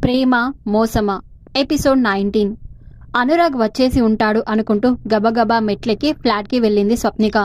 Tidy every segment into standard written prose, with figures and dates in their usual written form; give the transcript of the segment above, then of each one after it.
ప్రేమ మోసమా episode 19. Anurag వచ్చేసి ఉంటాడు అనుకుంటూ గబగబా మెట్లెక్కి ఫ్లాట్కి వెళ్ళింది స్వప్నిక.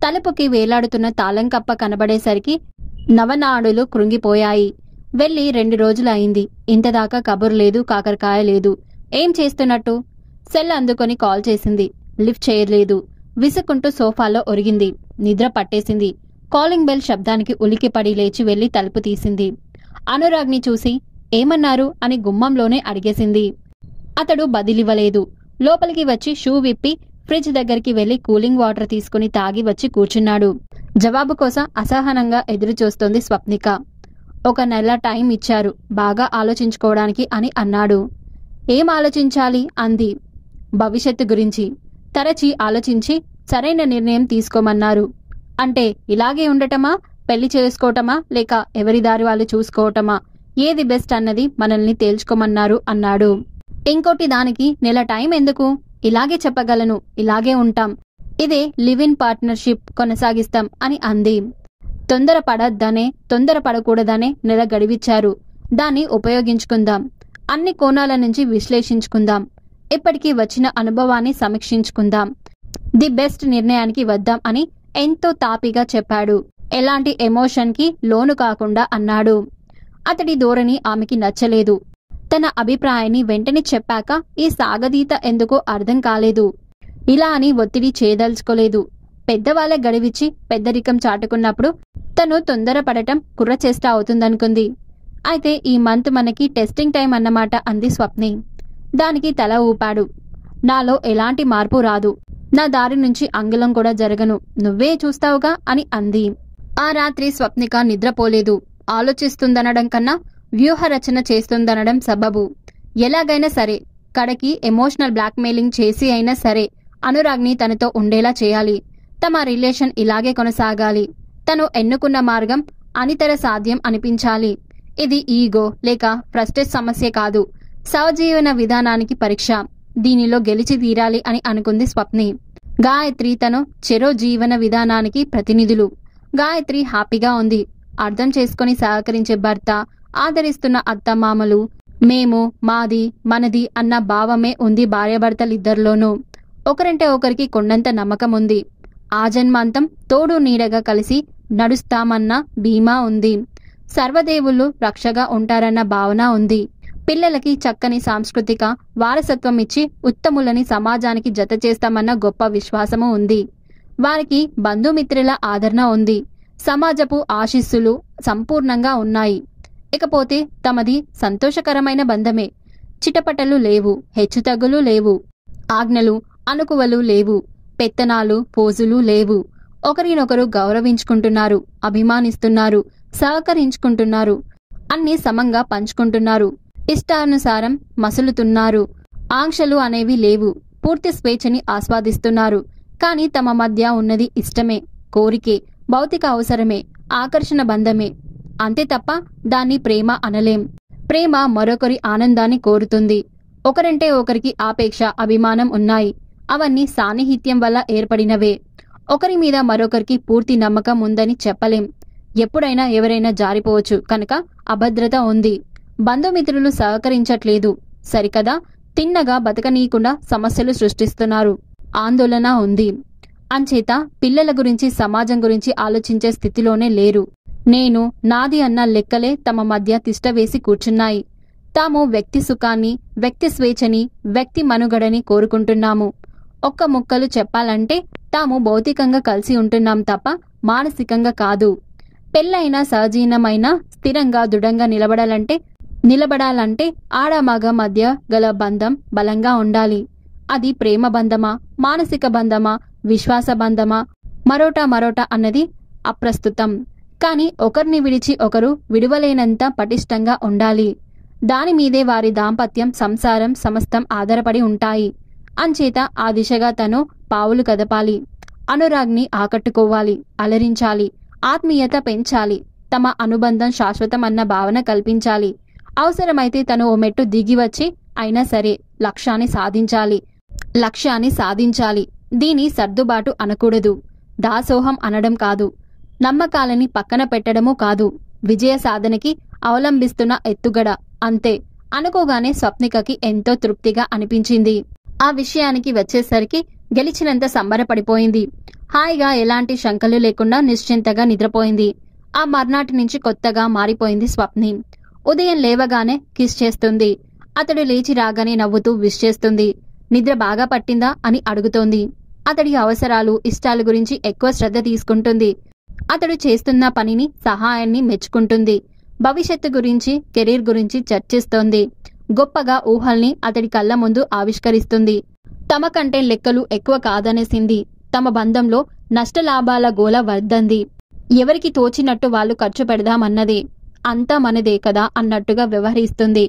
తలుపుకి వేలాడుతున్న తాళం కప్ప కనబడేసరికి నవనాడులు కృంగిపోయాయి. వెళ్ళి 2 రోజులు అయింది. ఇంతదాకా కబురు లేదు, కాకరకాయ లేదు. ఏం చేస్తున్నట్టు? సెల్ అందుకొని కాల్ చేసింది. లిఫ్ట్ చేయలేదు. విసుక్కుంటూ సోఫాలో ఒరిగింది. నిద్ర పట్టేసింది. కాలింగ్ బెల్ శబ్దానికి ఉలికిపడి లేచి వెళ్లి తలుపు తీసింది. అనురాగ్ని చూసి ఏమన్నారు అని గుమ్మంలోనే అడిగేసింది. అతడు బదిలివ్వలేదు. లోపలికి వచ్చి షూ విప్పి ఫ్రిడ్జ్ దగ్గరికి వెళ్లి కూలింగ్ వాటర్ తీసుకుని తాగి వచ్చి కూర్చున్నాడు. జవాబు కోసం అసహనంగా ఎదురుచూస్తోంది స్వప్నిక. 1 నెల టైం ఇచ్చారు బాగా ఆలోచించుకోవడానికి అని అన్నాడు. ఏం ఆలోచించాలి అంది. భవిష్యత్తు గురించి తరచి ఆలోచించి సరైన నిర్ణయం తీసుకోమన్నారు. అంటే ఇలాగే ఉండటమా, పెళ్లి చేసుకోవటమా, లేక ఎవరి దారి వాళ్ళు చూసుకోవటమా, ఏది బెస్ట్ అన్నది మనల్ని తేల్చుకోమన్నారు అన్నాడు. ఇంకోటి దానికి నెల టైం ఎందుకు? ఇలాగే చెప్పగలను, ఇలాగే ఉంటాం, ఇదే లివ్ ఇన్ పార్ట్నర్షిప్ కొనసాగిస్తాం అని అంది. తొందరపడకూడదనే నెల గడివిచ్చారు. దాన్ని ఉపయోగించుకుందాం. అన్ని కోణాల నుంచి విశ్లేషించుకుందాం. ఇప్పటికీ వచ్చిన అనుభవాన్ని సమీక్షించుకుందాం. ది బెస్ట్ నిర్ణయానికి వద్దాం అని ఎంతో తాపిగా చెప్పాడు. ఎలాంటి ఎమోషన్ కి లోను కాకుండా అన్నాడు. అతడి ధోరణి ఆమెకి నచ్చలేదు. తన అభిప్రాయాన్ని వెంటనే చెప్పాక ఈ సాగదీత ఎందుకో అర్థం కాలేదు. ఇలా అని ఒత్తిడి చేయదలుచుకోలేదు. పెద్దవాళ్ళ గడివిచ్చి పెద్దరికం చాటుకున్నప్పుడు తను తొందరపడటం కుర్రచేష్ట అవుతుందనుకుంది. అయితే ఈ మంత్ మనకి టెస్టింగ్ టైం అన్నమాట అంది స్వప్ని. దానికి తల ఊపాడు. నాలో ఎలాంటి మార్పు రాదు. నా దారి నుంచి అంగుళం కూడా జరగను. నువ్వే చూస్తావుగా అని అంది. ఆ రాత్రి స్వప్నిక నిద్రపోలేదు. ఆలోచిస్తుందనడం కన్నా వ్యూహరచన చేస్తుందనడం సబబు. ఎలాగైనా సరే కడకి ఎమోషనల్ బ్లాక్మెయిలింగ్ చేసి అయినా సరే అనురాగ్ని తనతో ఉండేలా చేయాలి. తమ రిలేషన్ ఇలాగే కొనసాగాలి. తను ఎన్నుకున్న మార్గం అనితర సాధ్యం అనిపించాలి. ఇది ఈగో లేక ఫ్రస్టేజ్ సమస్య కాదు, సహజీవన విధానానికి పరీక్ష. దీనిలో గెలిచి తీరాలి అని అనుకుంది స్వప్ని. గాయత్రి తను చెరో జీవన విధానానికి ప్రతినిధులు. గాయత్రి హ్యాపీగా ఉంది. అర్థం చేసుకుని సహకరించే భర్త, ఆదరిస్తున్న అత్తమామలు, మేము, మాది, మనది అన్న భావమే ఉంది భార్యాభర్తలిద్దరిలోనూ. ఒకరంటే ఒకరికి కొండంత నమ్మకం ఉంది. ఆ జన్మాంతం తోడు నీడగా కలిసి నడుస్తామన్న ధీమా ఉంది. సర్వదేవుళ్ళు రక్షగా ఉంటారన్న భావన ఉంది. పిల్లలకి చక్కని సాంస్కృతిక వారసత్వం ఇచ్చి ఉత్తములని సమాజానికి జత చేస్తామన్న గొప్ప విశ్వాసము ఉంది. వారికి బంధుమిత్రుల ఆదరణ ఉంది. సమాజపు ఆశీస్సులు సంపూర్ణంగా ఉన్నాయి. ఇకపోతే తమది సంతోషకరమైన బంధమే. చిటపటలు లేవు, హెచ్చుతగ్గులు లేవు, ఆజ్ఞలు అణకువలు లేవు, పెత్తనాలు పోజులు లేవు. ఒకరినొకరు గౌరవించుకుంటున్నారు, అభిమానిస్తున్నారు, సహకరించుకుంటున్నారు, అన్ని సమంగా పంచుకుంటున్నారు, ఇష్టానుసారం మసులుతున్నారు. ఆంక్షలు అనేవి లేవు. పూర్తి స్వేచ్ఛని ఆస్వాదిస్తున్నారు. కానీ తమ మధ్య ఉన్నది ఇష్టమే, కోరికే, భౌతిక అవసరమే, ఆకర్షణ బంధమే. అంతే తప్ప దాన్ని ప్రేమ అనలేం. ప్రేమ మరొకరి ఆనందాన్ని కోరుతుంది. ఒకరంటే ఒకరికి ఆపేక్ష, అభిమానం ఉన్నాయి. అవన్నీ సాన్నిహిత్యం వల్ల ఏర్పడినవే. ఒకరి మీద మరొకరికి పూర్తి నమ్మకం ఉందని చెప్పలేం. ఎప్పుడైనా ఎవరైనా జారిపోవచ్చు కనుక అభద్రత ఉంది. బంధుమిత్రులు సహకరించట్లేదు సరికదా, తిన్నగా బతకనీయకుండా సమస్యలు సృష్టిస్తున్నారు. ఆందోళన ఉంది. అంచేత పిల్లల గురించి, సమాజం గురించి ఆలోచించే స్థితిలోనే లేరు. నేను, నాది అన్న లెక్కలే తమ మధ్య తిష్టవేసి కూర్చున్నాయి. తాము వ్యక్తి సుఖాన్ని, వ్యక్తి స్వేచ్ఛని, వ్యక్తి మనుగడని కోరుకుంటున్నాము. ఒక్క ముక్కలు చెప్పాలంటే తాము భౌతికంగా కలిసి ఉంటున్నాం తప్ప మానసికంగా కాదు. పెళ్ళైన సహజీవనమైన స్థిరంగా దృఢంగా నిలబడాలంటే ఆడమగ మధ్య గల బంధం బలంగా ఉండాలి. అది ప్రేమ బంధమా, మానసిక బంధమా, విశ్వాస బంధమా, మరోటా అన్నది అప్రస్తుతం. కాని ఒకరిని విడిచి ఒకరు విడువలేనంత పటిష్టంగా ఉండాలి. దానిమీదే వారి దాంపత్యం, సంసారం సమస్తం ఆధారపడి ఉంటాయి. అంచేత ఆ దిశగా తను పావులు కదపాలి. అనురాగ్ని ఆకట్టుకోవాలి, అలరించాలి, ఆత్మీయత పెంచాలి, తమ అనుబంధం శాశ్వతం అన్న భావన కల్పించాలి. అవసరమైతే తను ఓ మెట్టు దిగి వచ్చి అయినా సరే లక్ష్యాన్ని సాధించాలి. దీని సర్దుబాటు అనకూడదు. దాసోహం అనడం కాదు. నమ్మకాలని పక్కన పెట్టడమూ కాదు. విజయ సాధనకి అవలంబిస్తున్న ఎత్తుగడ అంతే. అనుకోగానే స్వప్నికకి ఎంతో తృప్తిగా అనిపించింది. ఆ విషయానికి వచ్చేసరికి గెలిచినంత సంబరపడిపోయింది. హాయిగా ఎలాంటి శంకలు లేకుండా నిశ్చింతగా నిద్రపోయింది. ఆ మర్నాటి నుంచి కొత్తగా మారిపోయింది స్వప్ని. ఉదయం లేవగానే కిస్ చేస్తుంది. అతడు లేచి రాగానే నవ్వుతూ విష్ చేస్తుంది. నిద్ర బాగా పట్టిందా అని అడుగుతోంది. అతడి అవసరాలు ఇష్టాల గురించి ఎక్కువ శ్రద్ధ తీసుకుంటుంది. అతడు చేస్తున్న పనిని సహాయాన్ని మెచ్చుకుంటుంది. భవిష్యత్తు గురించి కెరీర్ గురించి చర్చిస్తోంది. గొప్పగా ఊహల్ని అతడి కళ్ళ ముందు ఆవిష్కరిస్తుంది. తమ కంటే లెక్కలు ఎక్కువ కాదనేసింది. తమ బంధంలో నష్టలాభాల గోల వద్దంది. ఎవరికి తోచినట్టు వాళ్ళు ఖర్చు పెడదామన్నది. అంతా మనదే కదా అన్నట్టుగా వ్యవహరిస్తుంది.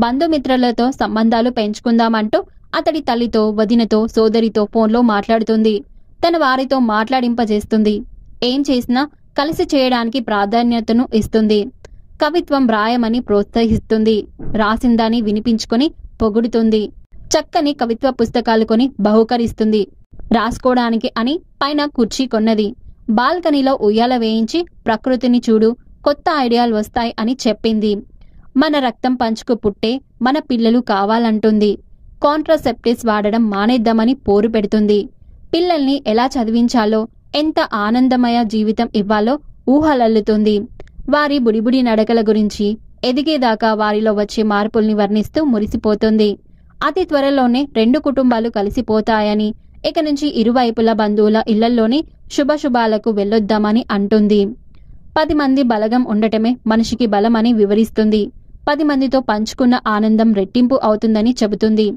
బంధుమిత్రులతో సంబంధాలు పెంచుకుందామంటూ అతడి తల్లితో, వదినతో, సోదరితో ఫోన్లో మాట్లాడుతుంది. తన వారితో మాట్లాడింపజేస్తుంది. ఏం చేసినా కలిసి చేయడానికి ప్రాధాన్యతను ఇస్తుంది. కవిత్వం రాయమని ప్రోత్సహిస్తుంది. రాసిందాన్ని వినిపించుకొని పొగుడుతుంది. చక్కని కవిత్వ పుస్తకాలు కొని బహుకరిస్తుంది. రాసుకోవడానికి అని పైన కుర్చీ కొన్నది. బాల్కనీలో ఉయ్యాల వేయించి ప్రకృతిని చూడు, కొత్త ఐడియాలు వస్తాయి అని చెప్పింది. మన రక్తం పంచుకు పుట్టే మన పిల్లలు కావాలంటుంది. కాంట్రాసెప్టివ్స్ వాడడం మానేద్దామని పోరు పెడుతుంది. పిల్లల్ని ఎలా చదివించాలో, ఎంత ఆనందమయ జీవితం ఇవ్వాలో ఊహలల్లుతుంది. వారి బుడిబుడి నడకల గురించి, ఎదిగేదాకా వారిలో వచ్చే మార్పుల్ని వర్ణిస్తూ మురిసిపోతుంది. అతి త్వరలోనే 2 కుటుంబాలు కలిసిపోతాయని, ఇక నుంచి ఇరువైపుల బంధువుల ఇళ్లల్లోని శుభాలకు వెళ్ళొద్దామని అంటుంది. 10 మంది బలగం ఉండటమే మనిషికి బలమని వివరిస్తుంది. 10 మందితో పంచుకున్న ఆనందం రెట్టింపు అవుతుందని చెబుతుంది.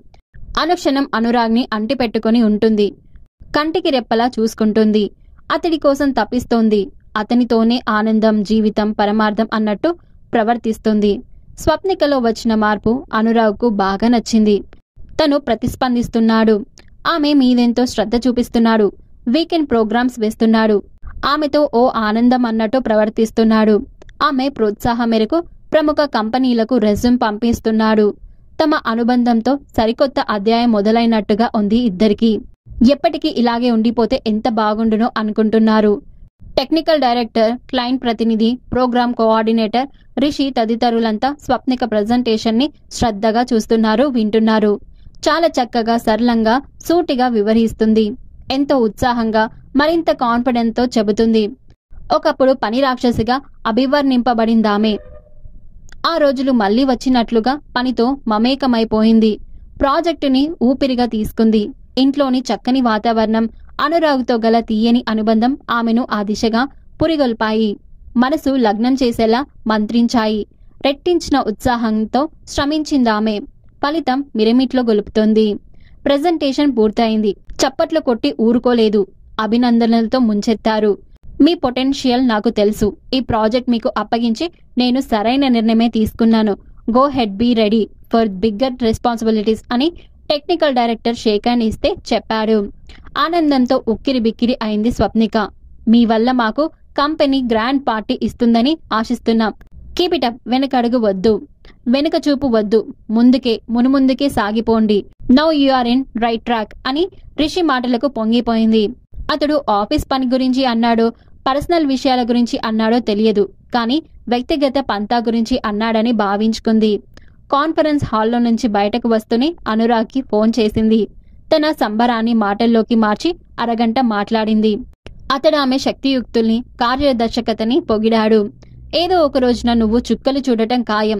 అనుక్షణం అనురాగ్ని అంటిపెట్టుకుని ఉంటుంది. కంటికి రెప్పలా చూసుకుంటుంది. అతడి కోసం తప్పిస్తోంది. అతనితోనే ఆనందం, జీవితం, పరమార్థం అన్నట్టు ప్రవర్తిస్తుంది. స్వప్నికలో వచ్చిన మార్పు అనురాగ్కు బాగా నచ్చింది. తను ప్రతిస్పందిస్తున్నాడు. ఆమె మీదెంతో శ్రద్ధ చూపిస్తున్నాడు. వీకెండ్ ప్రోగ్రామ్స్ వేస్తున్నాడు. ఆమెతో ఓ ఆనందం అన్నట్టు ప్రవర్తిస్తున్నాడు. ఆమె ప్రోత్సాహం మేరకు ప్రముఖ కంపెనీలకు రెజ్యూమ్ పంపిస్తున్నాడు. తమ అనుబంధంతో సరికొత్త అధ్యాయం మొదలైనట్టుగా ఉంది ఇద్దరికీ. ఎప్పటికీ ఇలాగే ఉండిపోతే ఎంత బాగుండునో అనుకుంటున్నారు. టెక్నికల్ డైరెక్టర్, క్లయింట్ ప్రతినిధి, ప్రోగ్రామ్ కోఆర్డినేటర్, రిషి తదితరులంతా స్వప్నిక ప్రెజెంటేషన్ ని శ్రద్ధగా చూస్తున్నారు, వింటున్నారు. చాలా చక్కగా, సరళంగా, సూటిగా వివరిస్తుంది. ఎంతో ఉత్సాహంగా, మరింత కాన్ఫిడెన్స్ తో చెబుతుంది. ఒకప్పుడు పని రాక్షసిగా అభివర్ణింపబడిందామె ఆ రోజులు మళ్లీ వచ్చినట్లుగా పనితో మమేకమైపోయింది. ప్రాజెక్టుని ఊపిరిగా తీసుకుంది. ఇంట్లోని చక్కని వాతావరణం, అనురాగ్తో గల తీయని అనుబంధం ఆమెను ఆ దిశగా పురిగొల్పాయి. మనసు లగ్నం చేసేలా మంత్రించాయి. రెట్టించిన ఉత్సాహంతో శ్రమించిందామె. ఫలితం మిరమిట్లో గొలుపుతోంది. ప్రెజెంటేషన్ పూర్తయింది. చప్పట్లు కొట్టి ఊరుకోలేదు. అభినందనలతో ముంచెత్తారు. మీ పొటెన్షియల్ నాకు తెలుసు. ఈ ప్రాజెక్ట్ మీకు అప్పగించి నేను సరైన నిర్ణయమే తీసుకున్నాను. Go ahead, be ready for bigger responsibilities అని టెక్నికల్ డైరెక్టర్ షేక్ హ్యాండ్ ఇస్తే చెప్పాడు. ఆనందంతో ఉక్కిరి బిక్కిరి అయింది స్వప్నిక. మీ వల్ల మాకు కంపెనీ గ్రాండ్ పార్టీ ఇస్తుందని ఆశిస్తున్నాం. Keep it up. వెనకడుగు వద్దు, వెనుక చూపు వద్దు, ముందుకే మునుముందుకే సాగిపోండి. Now you are in right track అని రిషి మాటలకు పొంగిపోయింది. అతడు ఆఫీస్ పని గురించి అన్నాడో, పర్సనల్ విషయాల గురించి అన్నాడో తెలియదు. కానీ వ్యక్తిగత పంతా గురించి అన్నాడని భావించుకుంది. కాన్ఫరెన్స్ హాల్లో నుంచి బయటకు వస్తూనే అనురాగ్కి ఫోన్ చేసింది. తన సంబరాన్ని మాటల్లోకి మార్చి అరగంట మాట్లాడింది. అతడు ఆమె శక్తియుక్తుల్ని, కార్యదర్శకతని పొగిడాడు. ఏదో ఒక రోజున నువ్వు చుక్కలు చూడటం ఖాయం.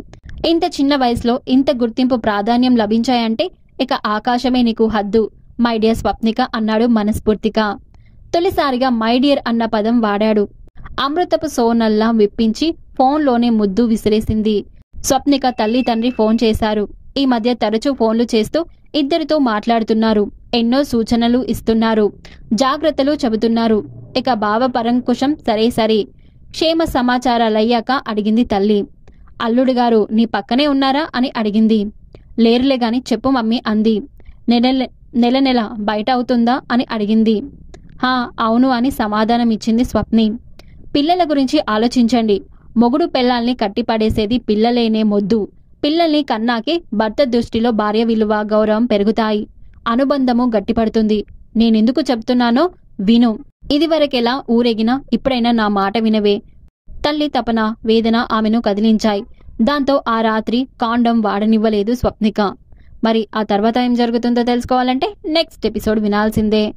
ఇంత చిన్న వయసులో ఇంత గుర్తింపు, ప్రాధాన్యం లభించాయంటే ఇక ఆకాశమే నీకు హద్దు మై డియర్ స్వప్నిక అన్నాడు మనస్ఫూర్తిగా. తొలిసారిగా మై డియర్ అన్న పదం వాడాడు. అమృతపు సోనల్లా విప్పించి ఫోన్లోనే ముద్దు విసిరేసింది. స్వప్నిక తల్లి తండ్రి ఫోన్ చేశారు. ఈ మధ్య తరచూ ఫోన్లు చేస్తూ ఇద్దరితో మాట్లాడుతున్నారు. ఎన్నో సూచనలు ఇస్తున్నారు. జాగ్రత్తలు చెబుతున్నారు. ఇక భావపరంకుశం సరే. క్షేమ సమాచారాలయ్యాక అడిగింది తల్లి. అల్లుడు గారు నీ పక్కనే ఉన్నారా అని అడిగింది. లేరులే గాని చెప్పు మమ్మీ అంది. నెల నెల బయట అవుతుందా అని అడిగింది. హా అవును అని సమాధానం ఇచ్చింది స్వప్ని. పిల్లల గురించి ఆలోచించండి. మొగుడు పెళ్లాల్ని కట్టిపడేసేది పిల్లలేనే మొద్దు. పిల్లల్ని కన్నాకే భర్త దృష్టిలో భార్య విలువ, గౌరవం పెరుగుతాయి. అనుబంధము గట్టిపడుతుంది. నేనెందుకు చెప్తున్నానో విను. ఇదివరకెలా ఊరెగినా ఇప్పుడైనా నా మాట వినవే. తల్లి తపన, వేదన ఆమెను కదిలించాయి. దాంతో ఆ రాత్రి కాండం వాడనివ్వలేదు స్వప్నిక. మరి ఆ తర్వాత ఏం జరుగుతుందో తెలుసుకోవాలంటే నెక్స్ట్ ఎపిసోడ్ వినాల్సిందే.